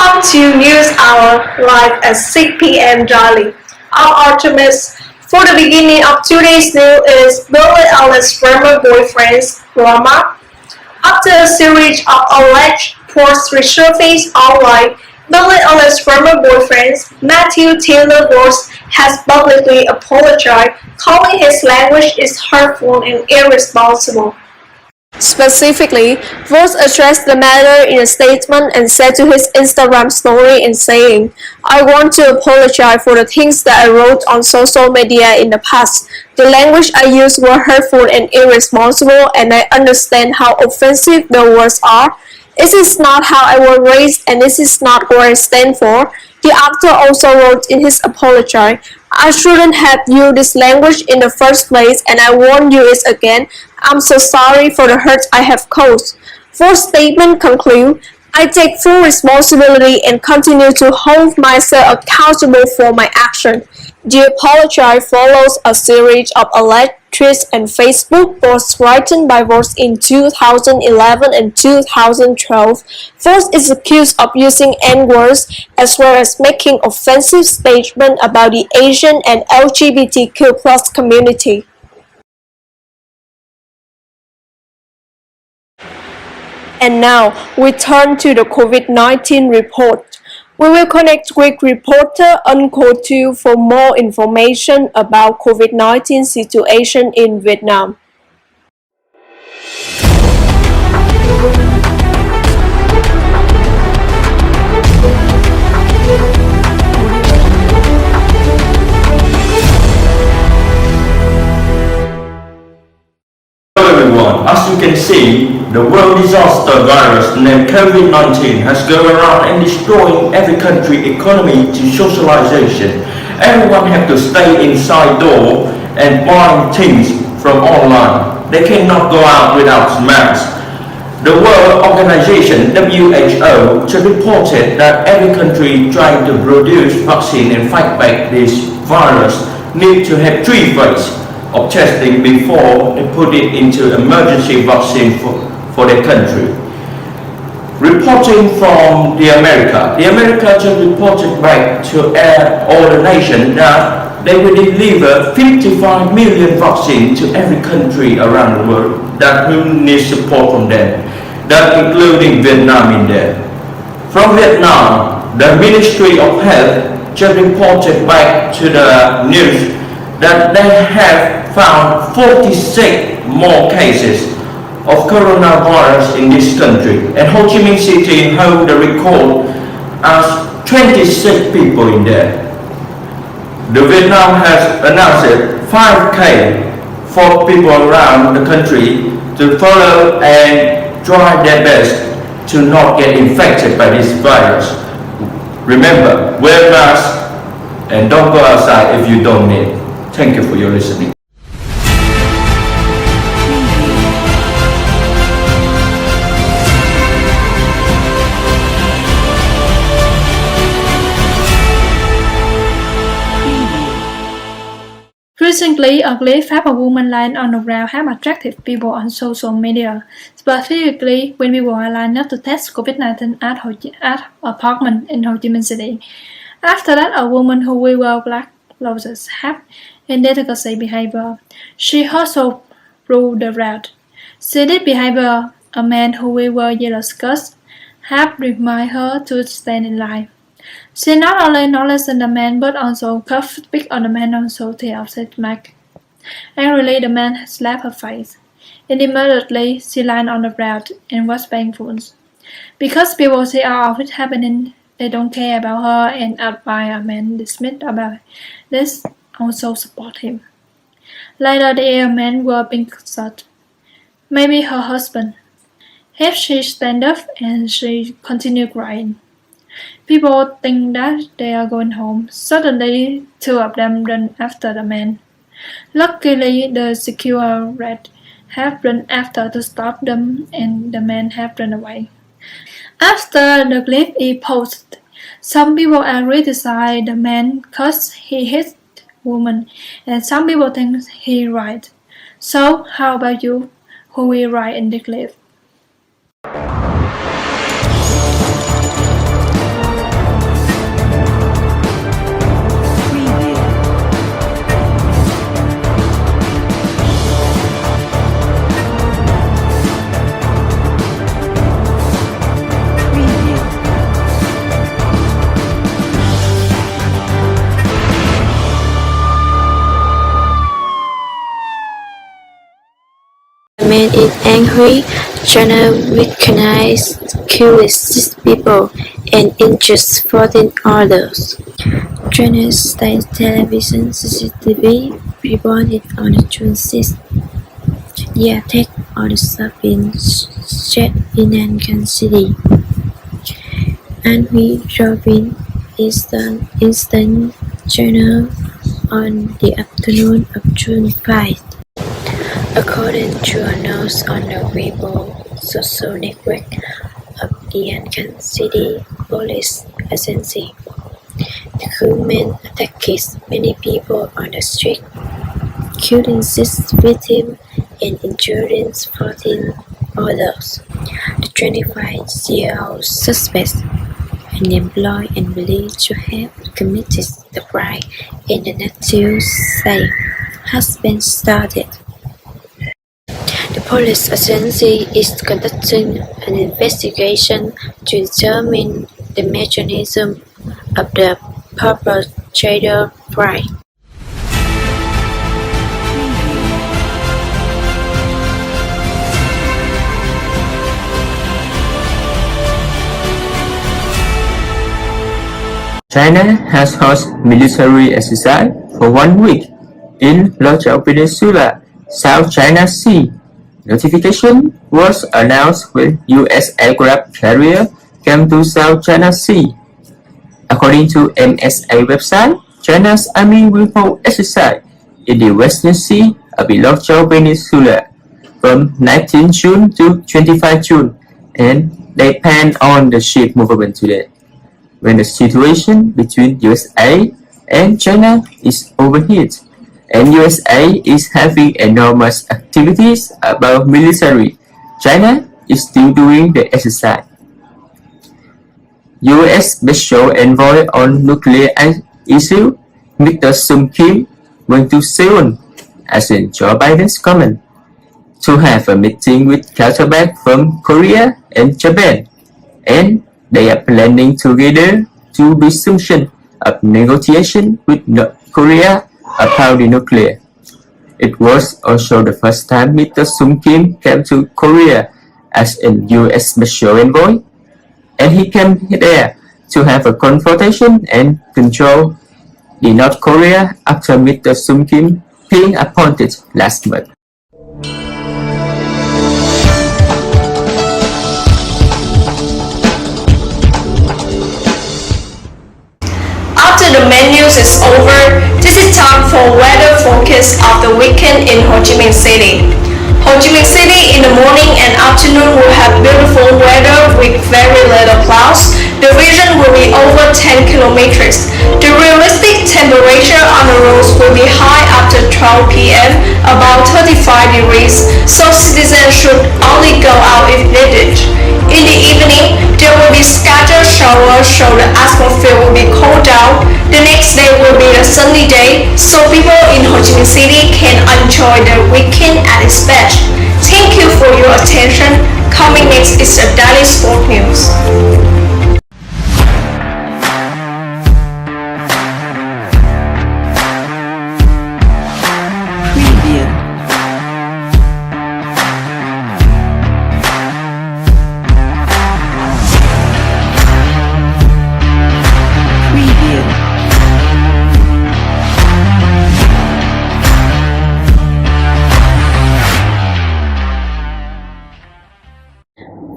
Welcome to News Hour, live at 6 p.m. daily. I'm Artemis. For the beginning of today's news is Billy Ellis' former boyfriend's drama. After a series of alleged posts resurfaced online, Billy Ellis' former boyfriend, Matthew Taylor Ross, has publicly apologized, calling his language is hurtful and irresponsible. Specifically, Ross addressed the matter in a statement and said to his Instagram story in saying, "I want to apologize for the things that I wrote on social media in the past. The language I used were hurtful and irresponsible, and I understand how offensive the words are. This is not how I was raised, and this is not what I stand for." The actor also wrote in his apology, "I shouldn't have used this language in the first place, and I won't use it again. I'm so sorry for the hurt I have caused." Ross' statement concludes, "I take full responsibility and continue to hold myself accountable for my actions." The apology follows a series of alleged tweets and Facebook posts written by Ross in 2011 and 2012. Ross is accused of using N-words as well as making offensive statements about the Asian and LGBTQ+ community. And now, we turn to the COVID-19 report. We will connect with reporter Uncle Tu for more information about COVID-19 situation in Vietnam. Hello everyone, as you can see, the world disaster virus named COVID-19 has gone around and destroying every country economy to socialization. Everyone have to stay inside door and buy things from online. They cannot go out without masks. The World Organization WHO just reported that every country trying to produce vaccine and fight back this virus need to have 3 phases of testing before they put it into emergency vaccine for their country. Reporting from the America just reported back to all the nations that they will deliver 55 million vaccines to every country around the world that will need support from them, that including Vietnam in there. From Vietnam, the Ministry of Health just reported back to the news that they have found 46 more cases of coronavirus in this country, and Ho Chi Minh City hold the record as 26 people in there. The Vietnam has announced 5K for people around the country to follow and try their best to not get infected by this virus. Remember, wear masks and don't go outside if you don't need. Thank you for your listening. Recently, a glitch of a woman lying on the ground have attracted people on social media, specifically when people are lined up to test COVID-19 at apartment in Ho Chi Minh City. After that, a woman who wore black clothes have indelicate behavior. She also ruled the route. See this behavior, a man who wore yellow skirts have reminded her to stand in line. She not only acknowledged the man but also cuffed pick on the man on the outside mic. Angrily, the man slapped her face. And immediately, she lied on the ground and was painful. Because people see all of it happening, they don't care about her, and advise a man dismissed about this also support him. Later, the man wore pink shirt. Maybe her husband. If she stand up and she continued crying. People think that they are going home. Suddenly, 2 of them run after the man. Luckily, the security have run after to stop them, and the man have run away. After the clip is posted, some people are criticizing the man because he hit woman, and some people think he right. So, how about you? Who will write in the clip? made it angry. China recognized killed 6 people and injured 14 others. China's state television CCTV reported on June 6. The attack on the shopping shed in Nankan City, Anhui Province, Eastern China on the afternoon of June 5. According to a note on the Weibo social network of the Nankan City Police Agency, the gunmen attacked many people on the street, killing 6 victims and injuring 14 others. The 25-year-old suspect, unemployed and believed to have committed the crime in the national state, has been started. The police agency is conducting an investigation to determine the mechanism of the perpetrator crime. China has hosted military exercise for 1 week in Lotao Peninsula, South China Sea. Notification was announced when U.S. aircraft carrier came to South China Sea. According to MSA website, China's army will hold exercise in the Western Sea of the Lotao Peninsula from 19 June to 25 June, and they plan on the ship movement today. When the situation between USA and China is overheated, and USA is having enormous activities about military, China is still doing the exercise. US Special Envoy on Nuclear Issue, Mr. Sung Kim, went to Seoul, as in Joe Biden's comment, to have a meeting with counterparts from Korea and Japan, and they are planning together to resumption of negotiation with North Korea about the nuclear. It was also the first time Mr. Sung Kim came to Korea as a U.S. Special Envoy, and he came there to have a confrontation and control the North Korea after Mr. Sung Kim being appointed last month. After the main news is over, this is time for weather forecast of the weekend in Ho Chi Minh City. Ho Chi Minh City in the morning and afternoon will have beautiful weather with very little clouds. The region will be over 10 kilometers. The realistic temperature on the roads will be high after 12 p.m., about 35 degrees, so citizens should only go out if needed. In the evening, there will be scattered showers, so the atmosphere will be cooled down. The next day will be a sunny day, so people in Ho Chi Minh City can enjoy the weekend at its best. Thank you for your attention. Coming next is the Daily Sport News.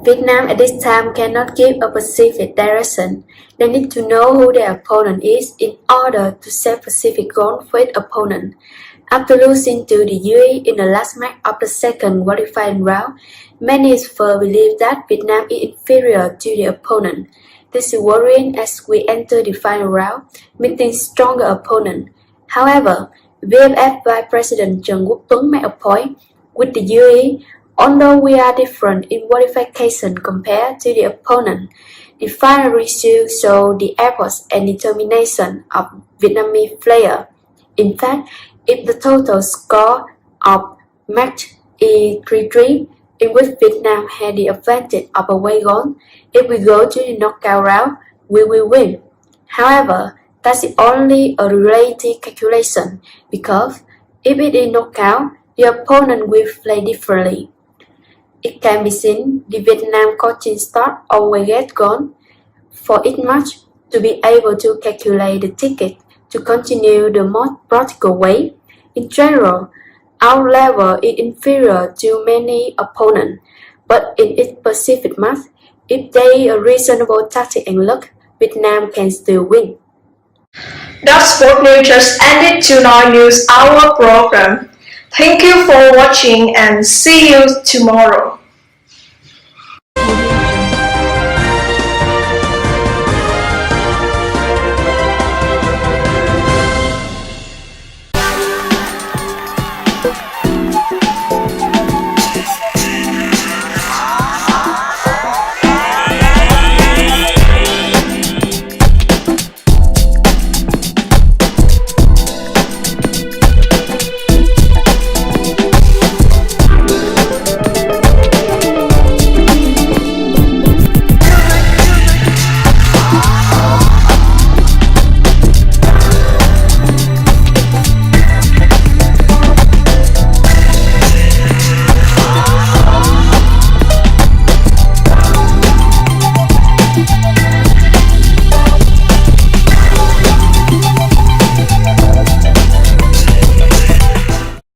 Vietnam at this time cannot give a specific direction. They need to know who their opponent is in order to set specific goals for its opponent. After losing to the UAE in the last match of the second qualifying round, many experts believe that Vietnam is inferior to the opponent. This is worrying as we enter the final round, meeting stronger opponent. However, VFF Vice President Trần Quốc Tuấn made a point with the UAE. Although we are different in qualification compared to the opponent, the final result shows the efforts and determination of Vietnamese players. In fact, if the total score of match is 3-3, in which Vietnam had the advantage of away goal, if we go to the knockout round, we will win. However, that's only a relative calculation, because if it is knockout, the opponent will play differently. it can be seen the Vietnam coaching staff always get gone for it much to be able to calculate the ticket to continue the most practical way. In general, our level is inferior to many opponents, but in its specific match, if they a reasonable tactic and luck, Vietnam can still win. That sport news just ended tonight news hour program. Thank you for watching and see you tomorrow.